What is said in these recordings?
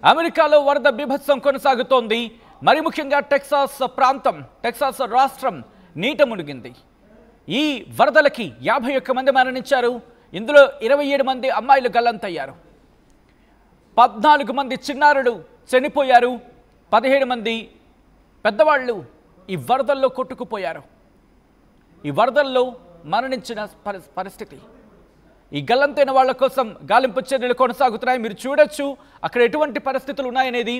అమెరికాలో వరద బీభత్సం కొనసాగుతోంది. మరి ముఖ్యంగా టెక్సాస్ రాష్ట్రం నీట మునిగింది. ఈ వరదలకి 51 మంది మరణించారు. ఇందులో 27 మంది అమ్మాయిలు గల్లంతయ్యారు. 14 మంది చిన్నారులు చనిపోయారు. 17 మంది పెద్దవాళ్ళు ఈ వరదల్లో కొట్టుకుపోయారు. ఈ వరదల్లో మరణించిన పరిస్థితి. ఈ గల్లంతైన వాళ్ళ కోసం గాలింపు చర్యలు కొనసాగుతున్నాయి. మీరు చూడొచ్చు అక్కడ ఎటువంటి పరిస్థితులు ఉన్నాయనేది.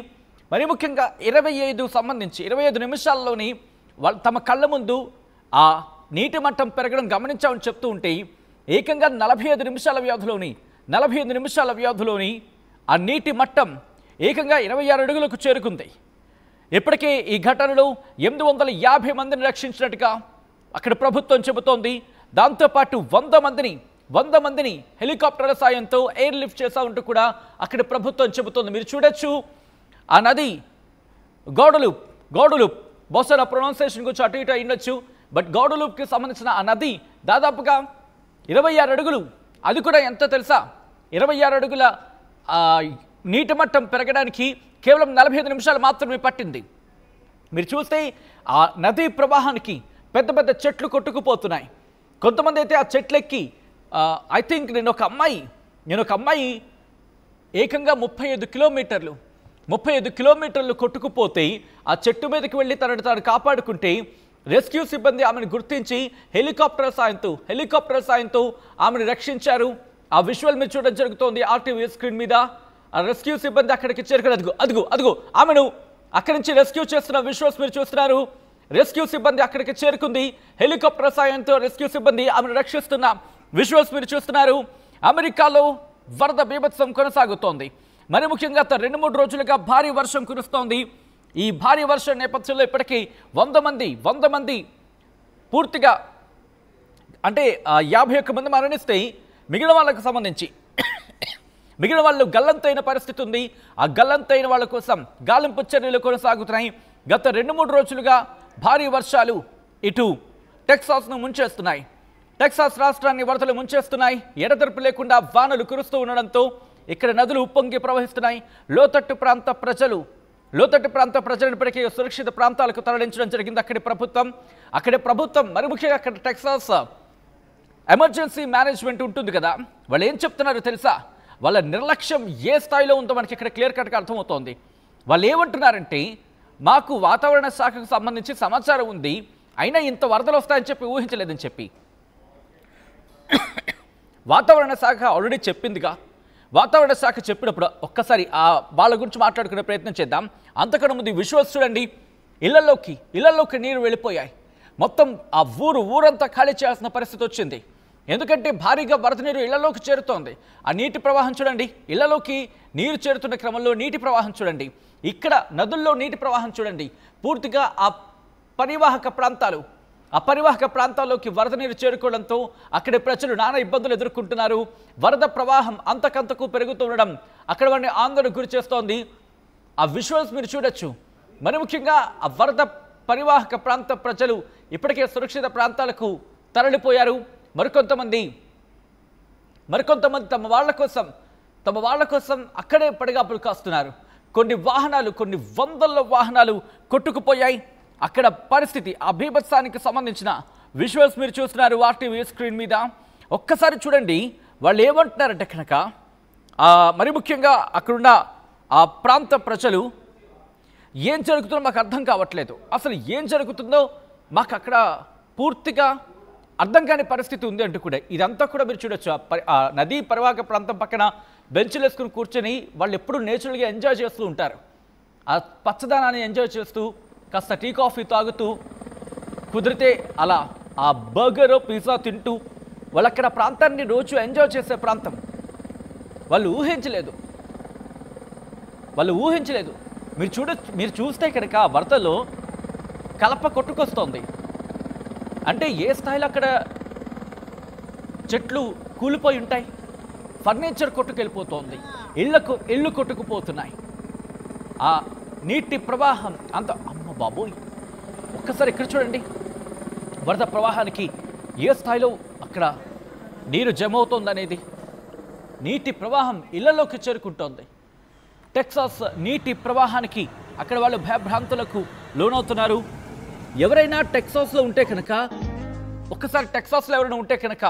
మరి ముఖ్యంగా 25 నిమిషాల్లోని వాళ్ళు తమ కళ్ళ ముందు ఆ నీటి మట్టం పెరగడం గమనించామని చెప్తూ ఉంటే ఏకంగా 45 నిమిషాల వ్యవధిలోని ఆ నీటి మట్టం ఏకంగా 26 అడుగులకు చేరుకుంది. ఇప్పటికే ఈ ఘటనలో 850 మందిని రక్షించినట్టుగా అక్కడ ప్రభుత్వం చెబుతోంది. దాంతోపాటు 100 మందిని హెలికాప్టర్ల సాయంతో ఎయిర్ లిఫ్ట్ చేశామంటూ కూడా అక్కడ ప్రభుత్వం చెబుతోంది. మీరు చూడొచ్చు ఆ నది గౌడలూప్ బహుశా ప్రొనౌన్సియేషన్ గురించి అటు ఇటు అయ్యుండొచ్చు. బట్ గౌడలూప్కి సంబంధించిన ఆ నది దాదాపుగా 26 అడుగులు. అది కూడా ఎంత తెలుసా, 26 అడుగుల నీటి మట్టం పెరగడానికి కేవలం 45 నిమిషాలు మాత్రమే పట్టింది. మీరు చూస్తే ఆ నదీ ప్రవాహానికి పెద్ద పెద్ద చెట్లు కొట్టుకుపోతున్నాయి. కొంతమంది అయితే ఆ చెట్లెక్కి ఐ థింక్ నేను ఒక అమ్మాయి ఏకంగా 35 కిలోమీటర్లు కొట్టుకుపోతే ఆ చెట్టు మీదకి వెళ్ళి తనను తాను కాపాడుకుంటే రెస్క్యూ సిబ్బంది ఆమెను గుర్తించి హెలికాప్టర్ సాయంతో ఆమెను రక్షించారు. ఆ విజువల్ మీరు చూడడం జరుగుతోంది ఆర్టీవీ స్క్రీన్ మీద. ఆ రెస్క్యూ సిబ్బంది అక్కడికి చేరుకుని అదిగో ఆమెను అక్కడి నుంచి రెస్క్యూ చేస్తున్న విజువల్స్ మీరు చూస్తున్నారు. రెస్క్యూ సిబ్బంది అక్కడికి చేరుకుంది. హెలికాప్టర్ సాయంతో రెస్క్యూ సిబ్బంది ఆమెను రక్షిస్తున్న విజువల్స్ మీరు చూస్తున్నారు. అమెరికాలో వరద బీభత్సం కొనసాగుతోంది. మరి ముఖ్యంగా గత 2-3 రోజులుగా భారీ వర్షం కురుస్తోంది. ఈ భారీ వర్షం నేపథ్యంలో ఇప్పటికీ 100 మంది పూర్తిగా అంటే 51 మంది మరణిస్తే మిగిలిన వాళ్ళకు సంబంధించి మిగిలిన వాళ్ళు గల్లంతైన పరిస్థితి ఉంది. ఆ గల్లంతైన వాళ్ళ కోసం గాలింపు చర్యలు కొనసాగుతున్నాయి. గత 2-3 రోజులుగా భారీ వర్షాలు ఇటు టెక్సాస్ను ముంచేస్తున్నాయి. టెక్సాస్ రాష్ట్రాన్ని వరదలు ముంచేస్తున్నాయి. ఎడతెరపు లేకుండా వానలు కురుస్తూ ఉండడంతో ఇక్కడ నదులు ఉప్పొంగి ప్రవహిస్తున్నాయి. లోతట్టు ప్రాంత ప్రజలను ఇప్పటికీ సురక్షిత ప్రాంతాలకు తరలించడం జరిగింది అక్కడి ప్రభుత్వం. మరి ముఖ్యంగా అక్కడ టెక్సాస్ ఎమర్జెన్సీ మేనేజ్మెంట్ ఉంటుంది కదా, వాళ్ళు ఏం చెప్తున్నారో తెలుసా? వాళ్ళ నిర్లక్ష్యం ఏ స్థాయిలో ఉందో మనకి ఇక్కడ క్లియర్ కట్గా అర్థమవుతోంది. వాళ్ళు ఏమంటున్నారంటే, మాకు వాతావరణ శాఖకు సంబంధించి సమాచారం ఉంది, అయినా ఇంత వరదలు వస్తాయని చెప్పి ఊహించలేదని చెప్పి వాతావరణ శాఖ ఆల్రెడీ చెప్పిందిగా. వాతావరణ శాఖ చెప్పినప్పుడు ఒక్కసారి వాళ్ళ గురించి మాట్లాడుకునే ప్రయత్నం చేద్దాం. అంతకన్నా ముందు విజువల్స్ చూడండి. ఇళ్లలోకి నీరు వెళ్ళిపోయాయి. మొత్తం ఆ ఊరంతా ఖాళీ చేయాల్సిన పరిస్థితి వచ్చింది. ఎందుకంటే భారీగా వరద నీరు ఇళ్లలోకి చేరుతోంది. ఆ నీటి ప్రవాహం చూడండి. ఇళ్లలోకి నీరు చేరుతున్న క్రమంలో నీటి ప్రవాహం చూడండి. ఇక్కడ నదుల్లో నీటి ప్రవాహం చూడండి. పూర్తిగా ఆ పరివాహక ప్రాంతాల్లోకి వరద నీరు చేరుకోవడంతో అక్కడి ప్రజలు నానా ఇబ్బందులు ఎదుర్కొంటున్నారు. వరద ప్రవాహం అంతకంతకు పెరుగుతుండడం అక్కడ వారిని ఆందోళనకు గురి చేస్తోంది. ఆ విజువల్స్ మీరు చూడొచ్చు. మరి ముఖ్యంగా ఆ వరద పరివాహక ప్రాంత ప్రజలు ఇప్పటికే సురక్షిత ప్రాంతాలకు తరలిపోయారు. మరికొంతమంది తమ వాళ్ళ కోసం అక్కడే పడిగాపులు కాస్తున్నారు. కొన్ని వందల వాహనాలు కొట్టుకుపోయాయి. అక్కడ పరిస్థితి ఆ బీభత్సానికి సంబంధించిన విజువల్స్ మీరు చూస్తున్నారు ఆర్టీవీ స్క్రీన్ మీద. ఒక్కసారి చూడండి వాళ్ళు ఏమంటున్నారంటే కనుక మరి ముఖ్యంగా అక్కడున్న ఆ ప్రాంత ప్రజలు ఏం జరుగుతుందో మాకు అర్థం కావట్లేదు, అసలు ఏం జరుగుతుందో మాకు అక్కడ పూర్తిగా అర్థం కాని పరిస్థితి ఉంది అంటూ కూడా ఇదంతా కూడా మీరు చూడొచ్చు. ఆ నదీ పరివాహక ప్రాంతం పక్కన బెంచ్లు వేసుకుని కూర్చొని వాళ్ళు ఎప్పుడూ నేచురల్గా ఎంజాయ్ చేస్తూ ఉంటారు. ఆ పచ్చదనాన్ని ఎంజాయ్ చేస్తూ కాస్త టీ కాఫీ తాగుతూ కుదిరితే అలా ఆ బర్గర్ పిజ్జా తింటూ వాళ్ళు అక్కడ ప్రాంతాన్ని రోజు ఎంజాయ్ చేసే ప్రాంతం. వాళ్ళు ఊహించలేదు. మీరు చూస్తే కనుక వరదలో కలప కొట్టుకొస్తోంది. అంటే ఏ స్థాయిలో అక్కడ చెట్లు కూలిపోయి ఉంటాయి. ఫర్నిచర్ కొట్టుకెళ్ళిపోతోంది. ఇళ్ళు కొట్టుకుపోతున్నాయి. ఆ నీటి ప్రవాహం అంత అమ్మ బాబోయ్. ఒక్కసారి ఇక్కడ చూడండి. వరద ప్రవాహానికి ఏ స్థాయిలో అక్కడ నీరు జమ అవుతోందనేది. నీటి ప్రవాహం ఇళ్లలోకి చేరుకుంటోంది. టెక్సాస్ నీటి ప్రవాహానికి అక్కడ వాళ్ళు భయభ్రాంతులకు లోనవుతున్నారు. ఎవరైనా టెక్సాస్లో ఉంటే కనుక, ఒక్కసారి టెక్సాస్లో ఎవరైనా ఉంటే కనుక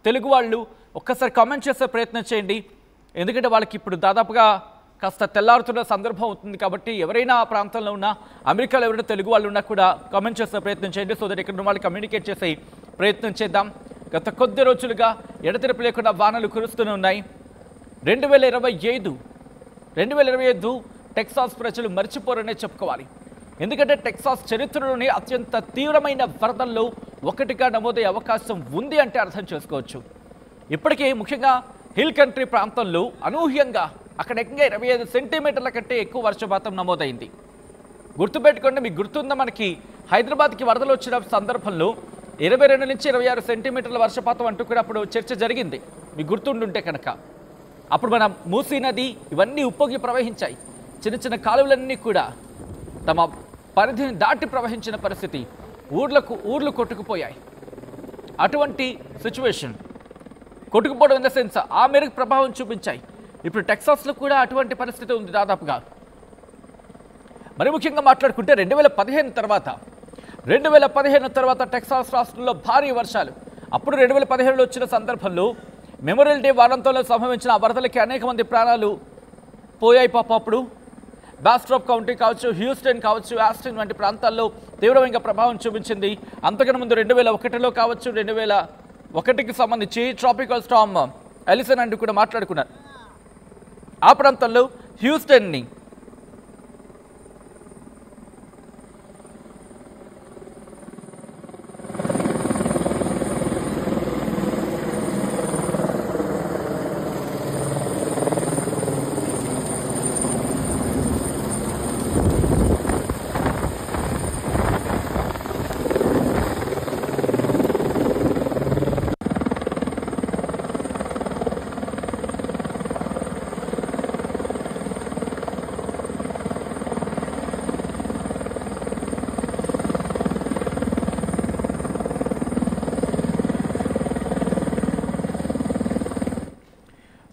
తెలుగు వాళ్ళు ఒక్కసారి కామెంట్ చేసే ప్రయత్నం చేయండి. ఎందుకంటే వాళ్ళకి ఇప్పుడు దాదాపుగా కాస్త తెల్లారుతున్న సందర్భం అవుతుంది కాబట్టి ఎవరైనా ఆ ప్రాంతంలో ఉన్నా, అమెరికాలో ఎవరైనా తెలుగు వాళ్ళు ఉన్నా కూడా కామెంట్ చేసే ప్రయత్నం చేయండి. సో దట్ ఇక్కడ ఉన్న వాళ్ళు కమ్యూనికేట్ చేసే ప్రయత్నం చేద్దాం. గత కొద్ది రోజులుగా ఎడతెరిపి లేకుండా వానలు కురుస్తూనే ఉన్నాయి. 2025 టెక్సాస్ ప్రజలు మర్చిపోరనే చెప్పుకోవాలి. ఎందుకంటే టెక్సాస్ చరిత్రలోనే అత్యంత తీవ్రమైన వరదల్లో ఒకటిగా నమోదయ్యే అవకాశం ఉంది అంటే అర్థం చేసుకోవచ్చు. ఇప్పటికే ముఖ్యంగా హిల్ కంట్రీ ప్రాంతంలో అనూహ్యంగా అక్కడ ఏకంగా 25 సెంటీమీటర్ల కంటే ఎక్కువ వర్షపాతం నమోదైంది. గుర్తుపెట్టుకోండి, మీకు గుర్తుందా, మనకి హైదరాబాద్కి వరదలు వచ్చిన సందర్భంలో 22 నుంచి 26 సెంటీమీటర్ల వర్షపాతం అంటూ కూడా అప్పుడు చర్చ జరిగింది. మీకు గుర్తుండుంటే కనుక అప్పుడు మన మూసీ నది ఇవన్నీ ఉప్పొంగి ప్రవహించాయి. చిన్న చిన్న కాలువలన్నీ కూడా తమ పరిధిని దాటి ప్రవహించిన పరిస్థితి, ఊర్లు కొట్టుకుపోయాయి. అటువంటి సిచ్యువేషన్, కొట్టుకుపోవడం ఇన్ ద సెన్స్ ఆ మేరకు ప్రభావం చూపించాయి. ఇప్పుడు టెక్సాస్లో కూడా అటువంటి పరిస్థితి ఉంది దాదాపుగా. మరి ముఖ్యంగా మాట్లాడుకుంటే 2015 తర్వాత టెక్సాస్ రాష్ట్రంలో భారీ వర్షాలు. అప్పుడు 2017లో వచ్చిన సందర్భంలో మెమోరియల్ డే వారాంతంలో సంభవించిన వరదలకి అనేక మంది ప్రాణాలు పోయాయి. పాప అప్పుడు బాస్ట్రాప్ కౌంటీ కావచ్చు, హ్యూస్టన్ కావచ్చు, ఆస్టిన్ వంటి ప్రాంతాల్లో తీవ్రమైన ప్రభావం చూపించింది. అంతకన్నా ముందు 2001లో కావచ్చు, 2001కి సంబంధించి ట్రాపికల్ స్టార్మ్ ఎలిసన్ అంటూ కూడా మాట్లాడుకున్నారు. ఆ ప్రాంతంలో హ్యూస్టన్ని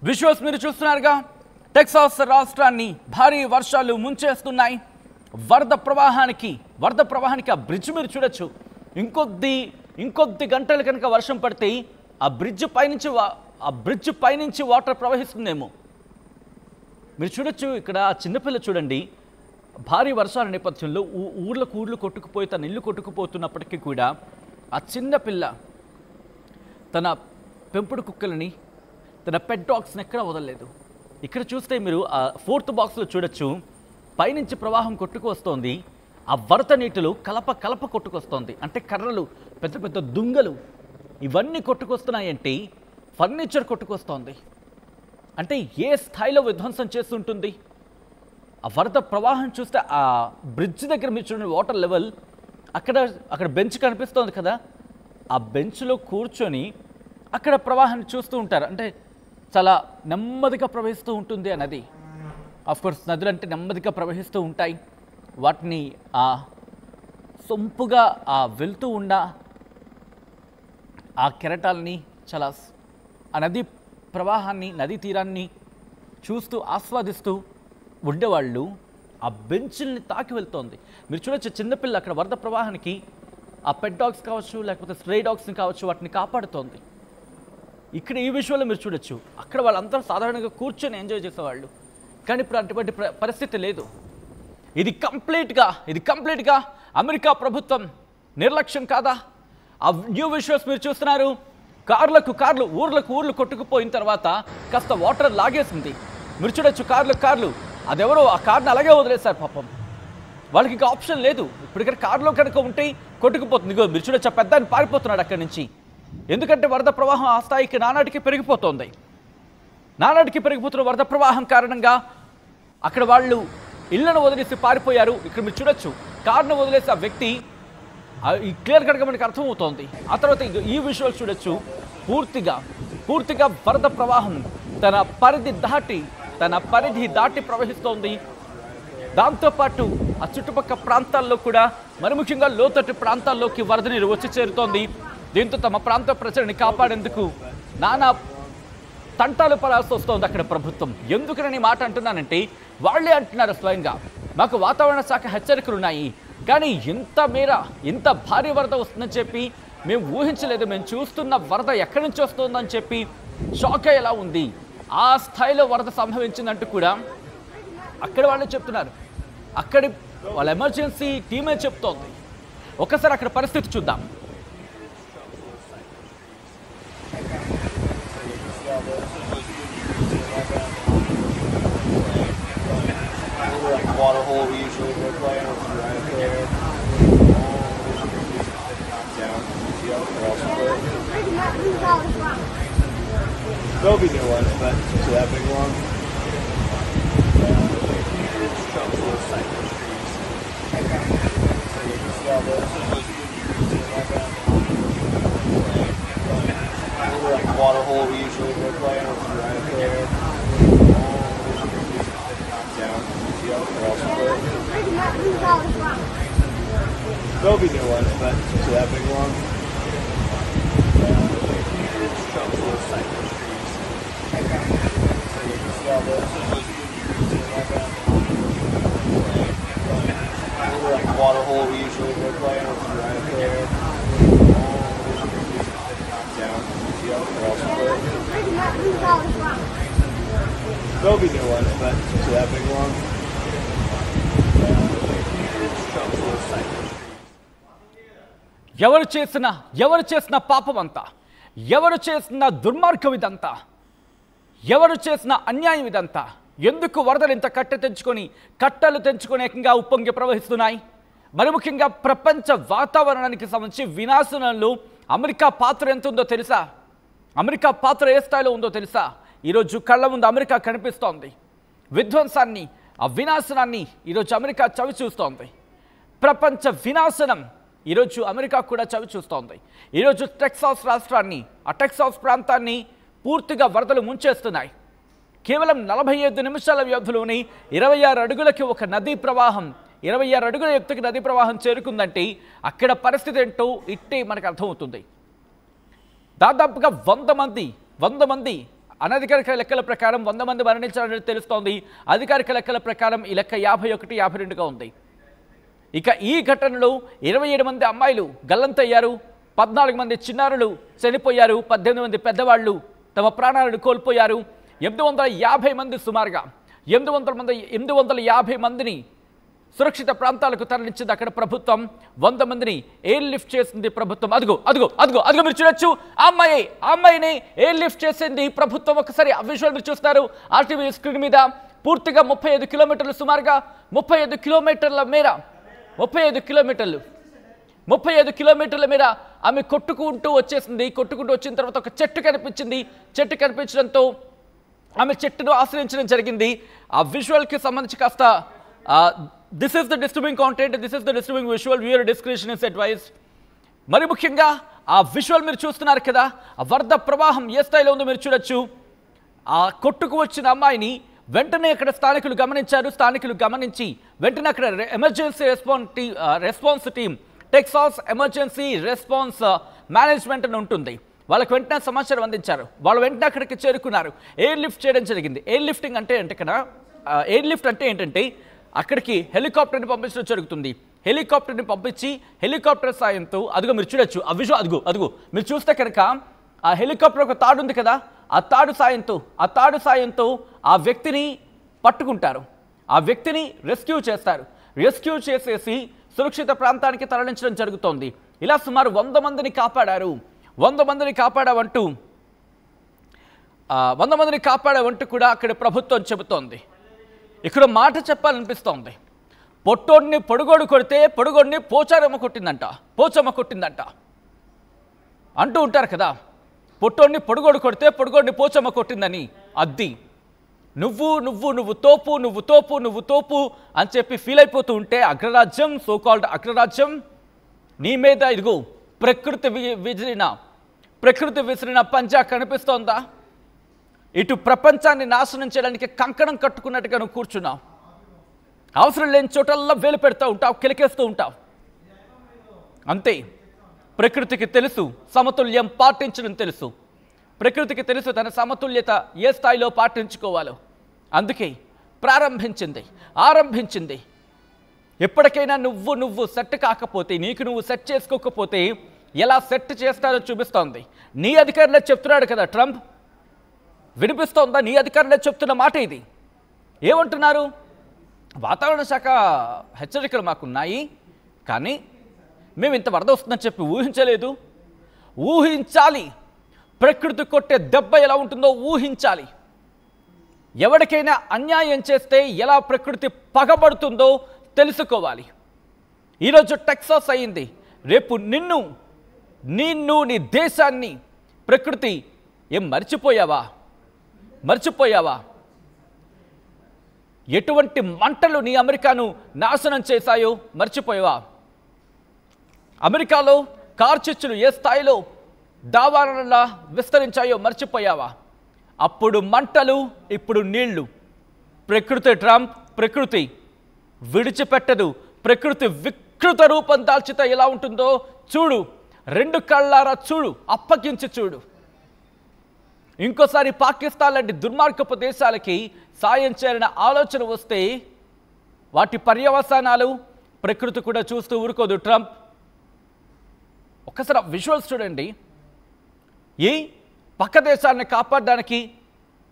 విజువల్స్ మీరు చూస్తున్నారుగా. టెక్సాస్ రాష్ట్రాన్ని భారీ వర్షాలు ముంచేస్తున్నాయి. వరద ప్రవాహానికి ఆ బ్రిడ్జ్ మీరు చూడొచ్చు. ఇంకొద్ది గంటలు కనుక వర్షం పడితే ఆ బ్రిడ్జ్ పైనుంచి వాటర్ ప్రవహిస్తుందేమో. మీరు చూడొచ్చు ఇక్కడ చిన్నపిల్ల చూడండి. భారీ వర్షాల నేపథ్యంలో ఊర్లు కొట్టుకుపోయి తన ఇల్లు కొట్టుకుపోతున్నప్పటికీ కూడా ఆ చిన్నపిల్ల తన పెంపుడు కుక్కలని, తన పెట్ డాగ్స్ని ఎక్కడ వదలలేదు. ఇక్కడ చూస్తే మీరు ఆ 4th బాక్స్లో చూడొచ్చు, పైనుంచి ప్రవాహం కొట్టుకు వస్తోంది. ఆ వరద నీటిలో కలప కొట్టుకొస్తోంది. అంటే కర్రలు, పెద్ద పెద్ద దుంగలు ఇవన్నీ కొట్టుకొస్తున్నాయంటే ఫర్నిచర్ కొట్టుకొస్తోంది. అంటే ఏ స్థాయిలో విధ్వంసం చేస్తుంటుంది. ఆ వరద ప్రవాహం చూస్తే ఆ బ్రిడ్జ్ దగ్గర మీరు చూడండి, వాటర్ లెవెల్ అక్కడ బెంచ్ కనిపిస్తోంది కదా, ఆ బెంచ్లో కూర్చొని అక్కడ ప్రవాహాన్ని చూస్తూ ఉంటారు. అంటే చాలా నెమ్మదిగా ప్రవహిస్తూ ఉంటుంది ఆ నది. ఆఫ్కోర్స్ నదులు అంటే నెమ్మదిగా ప్రవహిస్తూ ఉంటాయి. వాటిని సొంపుగా వెళ్తూ ఉన్న ఆ కెరటాలని చాలా ఆ నది ప్రవాహాన్ని, నదీ తీరాన్ని చూస్తూ ఆస్వాదిస్తూ ఉండేవాళ్ళు ఆ బెంచ్ల్ని తాకి వెళ్తోంది. మీరు చూడొచ్చు, చిన్నపిల్ల అక్కడ వరద ప్రవాహానికి ఆ పెట్ డాగ్స్ కావచ్చు, లేకపోతే స్ట్రే డాగ్స్ని కావచ్చు, వాటిని కాపాడుతోంది. ఇక్కడ ఈ విషయంలో మీరు చూడొచ్చు, అక్కడ వాళ్ళంతా సాధారణంగా కూర్చొని ఎంజాయ్ చేసేవాళ్ళు. కానీ ఇప్పుడు అటువంటి పరిస్థితి లేదు. ఇది కంప్లీట్గా అమెరికా ప్రభుత్వం నిర్లక్ష్యం కాదా? ఆ న్యూ విజువల్స్ మీరు చూస్తున్నారు. కార్లు ఊర్లు కొట్టుకుపోయిన తర్వాత కాస్త వాటర్ లాగేసింది. మీరు చూడొచ్చు, కార్లు అదెవరో ఆ కార్ని అలాగే వదిలేశారు. పాపం వాళ్ళకి ఇంకా ఆప్షన్ లేదు. ఇప్పుడు ఇక్కడ కారులో కనుక ఉంటే కొట్టుకుపోతుంది. మీరు చూడొచ్చు, ఆ పెద్ద పారిపోతున్నాడు అక్కడి నుంచి. ఎందుకంటే వరద ప్రవాహం ఆ స్థాయికి నానాటికి పెరిగిపోతుంది. పెరిగిపోతున్న వరద ప్రవాహం కారణంగా అక్కడ వాళ్ళు ఇళ్లను వదిలేసి పారిపోయారు. ఇక్కడ మీరు చూడొచ్చు, కారును వదిలేసి ఆ వ్యక్తి క్లియర్ కట్గా మనకి అర్థమవుతోంది. ఆ తర్వాత ఈ విజువల్స్ చూడొచ్చు, పూర్తిగా వరద ప్రవాహం తన పరిధి దాటి ప్రవహిస్తోంది. దాంతోపాటు ఆ చుట్టుపక్కల ప్రాంతాల్లో కూడా, మరి ముఖ్యంగా లోతట్టు ప్రాంతాల్లోకి వరద నీరు వచ్చి చేరుతోంది. దీంతో తమ ప్రాంత ప్రజల్ని కాపాడేందుకు నానా తంటాలు పడాల్సి వస్తుంది అక్కడ ప్రభుత్వం. ఎందుకని మాట అంటున్నానంటే వాళ్ళే అంటున్నారు స్వయంగా, మాకు వాతావరణ శాఖ హెచ్చరికలు ఉన్నాయి, కానీ ఇంత భారీ వరద వస్తుందని చెప్పి మేము ఊహించలేదు, మేము చూస్తున్న వరద ఎక్కడి నుంచి వస్తుందని చెప్పి షాక్ అయ్యేలా ఉంది. ఆ స్థాయిలో వరద సంభవించిందంటూ కూడా అక్కడ వాళ్ళు చెప్తున్నారు. అక్కడి వాళ్ళ ఎమర్జెన్సీ టీమే చెప్తోంది. ఒకసారి అక్కడ పరిస్థితి చూద్దాం. There'll be new ones, but to that big one. Like water hole we usually look like right up there. Down. There'll be new ones, but to that big one. Like water hole we usually look like right up there. Down. There'll be new ones, but to that big one. ఎవరు చేసిన పాపం అంతా, ఎవరు చేసిన దుర్మార్గం ఇదంతా, ఎవరు చేసిన అన్యాయం ఇదంతా, ఎందుకు వరదలు ఇంత కట్టలు తెంచుకొని ఏకంగా ఉప్పొంగి ప్రవహిస్తున్నాయి? మరి ముఖ్యంగా ప్రపంచ వాతావరణానికి సంబంధించి వినాశనంలో అమెరికా పాత్ర ఎంత ఉందో తెలుసా? అమెరికా పాత్ర ఏ స్థాయిలో ఉందో తెలుసా? ఈరోజు కళ్ళ ముందు అమెరికా కనిపిస్తోంది. విధ్వంసాన్ని, ఆ వినాశనాన్ని ఈరోజు అమెరికా చవి చూస్తోంది. ప్రపంచ వినాశనం ఈరోజు అమెరికా కూడా చవి చూస్తోంది. ఈరోజు టెక్సాస్ రాష్ట్రాన్ని, ఆ టెక్సాస్ ప్రాంతాన్ని పూర్తిగా వరదలు ముంచేస్తున్నాయి. కేవలం 45 నిమిషాల వ్యవధిలోని 26 అడుగులకి ఒక నదీ ప్రవాహం, 26 అడుగుల ఎత్తుకి నదీ ప్రవాహం చేరుకుందంటే అక్కడ పరిస్థితి ఏంటో ఇట్టే మనకు అర్థమవుతుంది. దాదాపుగా 100 మంది అనధికారిక లెక్కల ప్రకారం 100 మంది మరణించారని తెలుస్తోంది. అధికారిక లెక్కల ప్రకారం ఈ లెక్క 51, 52గా ఉంది. ఇక ఈ ఘటనలో 27 మంది అమ్మాయిలు గల్లంతయ్యారు, 14 మంది చిన్నారులు చనిపోయారు, 18 మంది పెద్దవాళ్ళు తమ ప్రాణాలను కోల్పోయారు. 850 మంది, సుమారుగా 850 మందిని సురక్షిత ప్రాంతాలకు తరలించింది అక్కడ ప్రభుత్వం. 100 మందిని ఎయిర్ లిఫ్ట్ చేసింది ప్రభుత్వం. అదిగో మీరు చూడొచ్చు, ఆ అమ్మాయిని ఎయిర్ లిఫ్ట్ చేసింది ప్రభుత్వం. ఒకసారి ఆ విజువల్ మీరు చూస్తారు ఆర్టీవీ స్క్రీన్ మీద. పూర్తిగా 35 కిలోమీటర్లు, సుమారుగా 35 కిలోమీటర్ల మేర 35 కిలోమీటర్ల మేర ఆమె కొట్టుకుంటూ వచ్చేసింది. కొట్టుకుంటూ వచ్చిన తర్వాత ఒక చెట్టు కనిపించింది. చెట్టు కనిపించడంతో ఆమె చెట్టును ఆశ్రయించడం జరిగింది. ఆ విజువల్కి సంబంధించి కాస్త this is the disturbing content, this is the disturbing visual, viewer description is advised. మరి ముఖ్యంగా ఆ విజువల్ మీరు చూస్తున్నారు కదా, ఆ వరద ప్రవాహం ఏ స్థాయిలో ఉందో మీరు చూడొచ్చు. ఆ కొట్టుకు వచ్చిన అమ్మాయిని వెంటనే అక్కడ స్థానికులు గమనించారు. స్థానికులు గమనించి వెంటనే అక్కడ emergency response team, Texas emergency response management అని ఉంటుంది, వాళ్ళకి వెంటనే సమాచారం అందించారు. వాళ్ళు వెంటనే అక్కడికి చేరుకున్నారు. ఎయిర్ లిఫ్ట్ చేయడం జరిగింది. ఎయిర్ లిఫ్టింగ్ అంటే ఎయిర్ లిఫ్ట్ అంటే ఏంటంటే అక్కడికి హెలికాప్టర్ని పంపించడం జరుగుతుంది. హెలికాప్టర్ని పంపించి హెలికాప్టర్ సాయంతో అదిగో మీరు చూడొచ్చు ఆ విజువల్. అదిగో మీరు చూస్తే కనుక ఆ హెలికాప్టర్ ఒక తాడు ఉంది కదా, ఆ తాడు సాయంతో ఆ వ్యక్తిని పట్టుకుంటారు. ఆ వ్యక్తిని రెస్క్యూ చేస్తారు. రెస్క్యూ చేసేసి సురక్షిత ప్రాంతానికి తరలించడం జరుగుతోంది. ఇలా సుమారు 100 మందిని కాపాడారు. 100 మందిని కాపాడావంటూ కూడా అక్కడ ప్రభుత్వం చెబుతోంది. ఇక్కడ మాట చెప్పాలనిపిస్తోంది. పొట్టోడిని పొడుగోడు కొడితే పొడుగోడిని పోచమ్మ కొట్టిందంట అంటూ ఉంటారు కదా. పొట్టోడిని పొడుగోడు కొడితే పొడుగోడిని పోచమ్మ కొట్టిందని. అద్ది నువ్వు తోపు అని చెప్పి ఫీల్ అయిపోతూ ఉంటే అగ్రరాజ్యం, సోకాల్డ్ అగ్రరాజ్యం నీ మీద ఇదిగో ప్రకృతి విసిరిన పంజా కనిపిస్తోందా? ఇటు ప్రపంచాన్ని నాశనం చేయడానికి కంకణం కట్టుకున్నట్టుగా నువ్వు కూర్చున్నావు. అవసరం లేని చోటల్లా వేలు పెడతా ఉంటావు, కిలకేస్తూ ఉంటావు. అంతే. ప్రకృతికి తెలుసు సమతుల్యం పాటించడం తెలుసు. ప్రకృతికి తెలుసు తన సమతుల్యత ఏ స్థాయిలో పాటించుకోవాలో. అందుకే ఆరంభించింది. ఎప్పటికైనా నువ్వు సెట్ కాకపోతే, నీకు నువ్వు సెట్ చేసుకోకపోతే ఎలా సెట్ చేస్తారో చూపిస్తోంది. నీ అధికారులే చెప్తున్నాడు కదా ట్రంప్. వినిపిస్తోందా? నీ అధికారులే చెప్తున్న మాట ఇది. ఏమంటున్నారు? వాతావరణ శాఖ హెచ్చరికలు మాకున్నాయి, కానీ మేము ఇంత వరద వస్తుందని చెప్పి ఊహించలేదు. ఊహించాలి. ప్రకృతి కొట్టే దెబ్బ ఎలా ఉంటుందో ఊహించాలి. ఎవరికైనా అన్యాయం చేస్తే ఎలా ప్రకృతి పగబడుతుందో తెలుసుకోవాలి. ఈరోజు టెక్సాస్ అయింది, రేపు నిన్ను నీ దేశాన్ని ప్రకృతి ఏం మర్చిపోయావా? ఎటువంటి మంటలు నీ అమెరికాను నాశనం చేశాయో మర్చిపోయావా? అమెరికాలో కార్చిచ్చులు ఏ స్థాయిలో దావానలా విస్తరించాయో మర్చిపోయావా? అప్పుడు మంటలు, ఇప్పుడు నీళ్లు. ప్రకృతి విడిచిపెట్టదు. ప్రకృతి వికృత రూపం దాల్చితే ఎలా ఉంటుందో చూడు. 2 కళ్ళారా చూడు, అప్పగించి చూడు. ఇంకోసారి పాకిస్తాన్ లాంటి దుర్మార్గపు దేశాలకి సాయం చేయాలన్న ఆలోచన వస్తే వాటి పర్యవసానాలు ప్రకృతి కూడా చూస్తూ ఊరుకోదు ట్రంప్. ఒక్కసారి విజువల్స్ చూడండి. ఈ పక్క దేశాలను కాపాడడానికి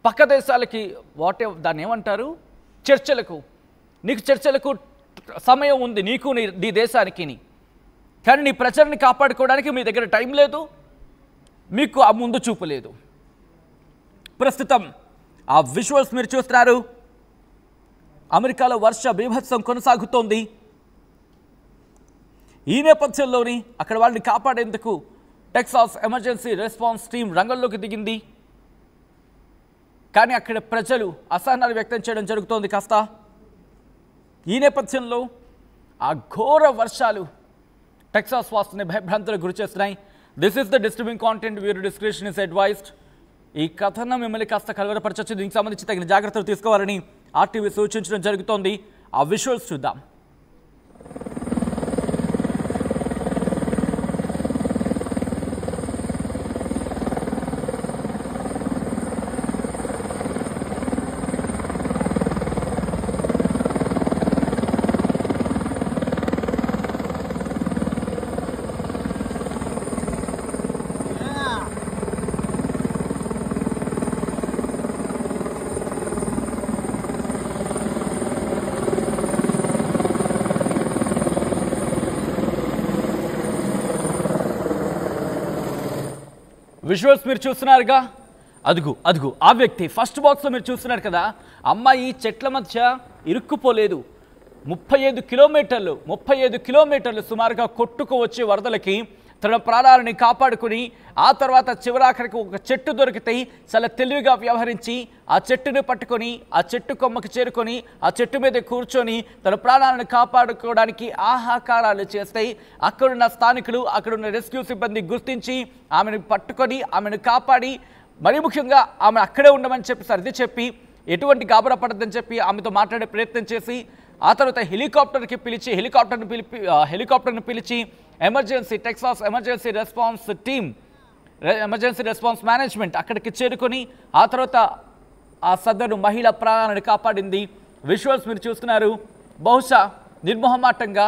పక్క దేశాలకి దాన్ని ఏమంటారు, చర్చలకు సమయం ఉంది నీకు నీ దేశానికి. కానీ నీ ప్రజల్ని కాపాడుకోవడానికి మీ దగ్గర టైం లేదు, మీకు ఆ ముందు చూపు లేదు. ప్రస్తుతం ఆ విజువల్స్ మీరు చూస్తున్నారు. అమెరికాలో వర్ష బీభత్సం కొనసాగుతోంది. ఈ నేపథ్యంలోని అక్కడ వాళ్ళని కాపాడేందుకు టెక్సాస్ ఎమర్జెన్సీ రెస్పాన్స్ టీం రంగంలోకి దిగింది. కానీ అక్కడ ప్రజలు అసహనాలు వ్యక్తం చేయడం జరుగుతోంది కాస్త. ఈ నేపథ్యంలో ఆ ఘోర వర్షాలు టెక్సాస్ వాసుని భయభ్రాంతులకు గురి చేస్తున్నాయి. This is the disturbing content, viewer description is advised. ఈ కథనం మిమ్మల్ని కాస్త కలవరపరచవచ్చు. దీనికి సంబంధించి తగిన జాగ్రత్తలు తీసుకోవాలని ఆర్టీవీ సూచించడం జరుగుతోంది. ఆ విజువల్స్ చూద్దాం. విజువల్స్ మీరు చూస్తున్నారుగా. అదుగు ఆ వ్యక్తి ఫస్ట్ బాక్స్లో మీరు చూస్తున్నారు కదా. అమ్మాయి చెట్ల మధ్య ఇరుక్కుపోలేదు. 35 కిలోమీటర్లు సుమారుగా కొట్టుకు వచ్చే వరదలకి తన ప్రాణాలని కాపాడుకుని ఆ తర్వాత చివరాఖరికి ఒక చెట్టు దొరికితే చాలా తెలివిగా వ్యవహరించి ఆ చెట్టుని పట్టుకొని ఆ చెట్టు కొమ్మకి చేరుకొని ఆ చెట్టు మీద కూర్చొని తన ప్రాణాలను కాపాడుకోవడానికి ఆహాకారాలు చేస్తే అక్కడున్న స్థానికులు, అక్కడున్న రెస్క్యూ సిబ్బంది గుర్తించి ఆమెను పట్టుకొని ఆమెను కాపాడి, మరీ ముఖ్యంగా ఆమె అక్కడే ఉండమని చెప్పి సర్ది చెప్పి ఎటువంటి గాబరా పడద్దని చెప్పి ఆమెతో మాట్లాడే ప్రయత్నం చేసి ఆ తర్వాత హెలికాప్టర్ని పిలిచి Texas emergency response team, emergency response management అక్కడికి చేరుకొని ఆ తర్వాత ఆ సదరు మహిళ ప్రాణాలను కాపాడింది. విజువల్స్ మీరు చూస్తున్నారు. బహుశా నిర్మోహమాటంగా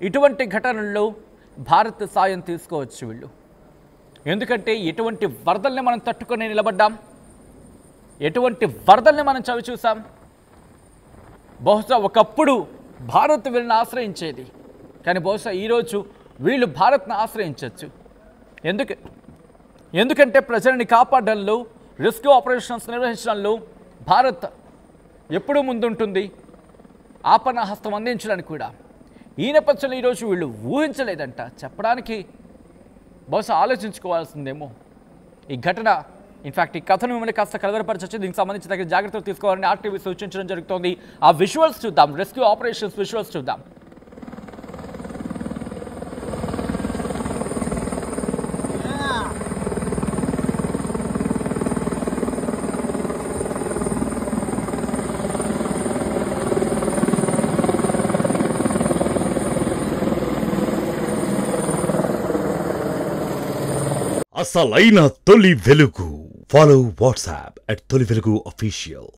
ఇటువంటి ఘటనల్లో భారత్ సాయం తీసుకోవచ్చు వీళ్ళు. ఎందుకంటే ఎటువంటి వరదల్ని మనం తట్టుకొని నిలబడ్డాం, ఎటువంటి వరదల్ని మనం చవి చూసాం. బహుశా ఒకప్పుడు భారత్ వీళ్ళని ఆశ్రయించేది, కానీ బహుశా ఈరోజు వీళ్ళు భారత్ను ఆశ్రయించవచ్చు. ఎందుకంటే ప్రజల్ని కాపాడడంలో, రెస్క్యూ ఆపరేషన్స్ నిర్వహించడంలో భారత్ ఎప్పుడూ ముందుంటుంది, ఆపన్న హస్తం అందించడానికి కూడా. ఈ నేపథ్యంలో ఈరోజు వీళ్ళు ఊహించలేదంట చెప్పడానికి బహుశా ఆలోచించుకోవాల్సిందేమో ఈ ఘటన. ఇన్ఫ్యాక్ట్ ఈ కథను మిమ్మల్ని కాస్త కలవరపరచవచ్చు. దీనికి సంబంధించి తగిన జాగ్రత్తలు తీసుకోవాలని ఆర్టీవీ సూచించడం జరుగుతోంది. ఆ విజువల్స్ చూద్దాం, రెస్క్యూ ఆపరేషన్స్ విజువల్స్ చూద్దాం. అసలైన తొలి వెలుగు Follow WhatsApp at Toli Velugu Official.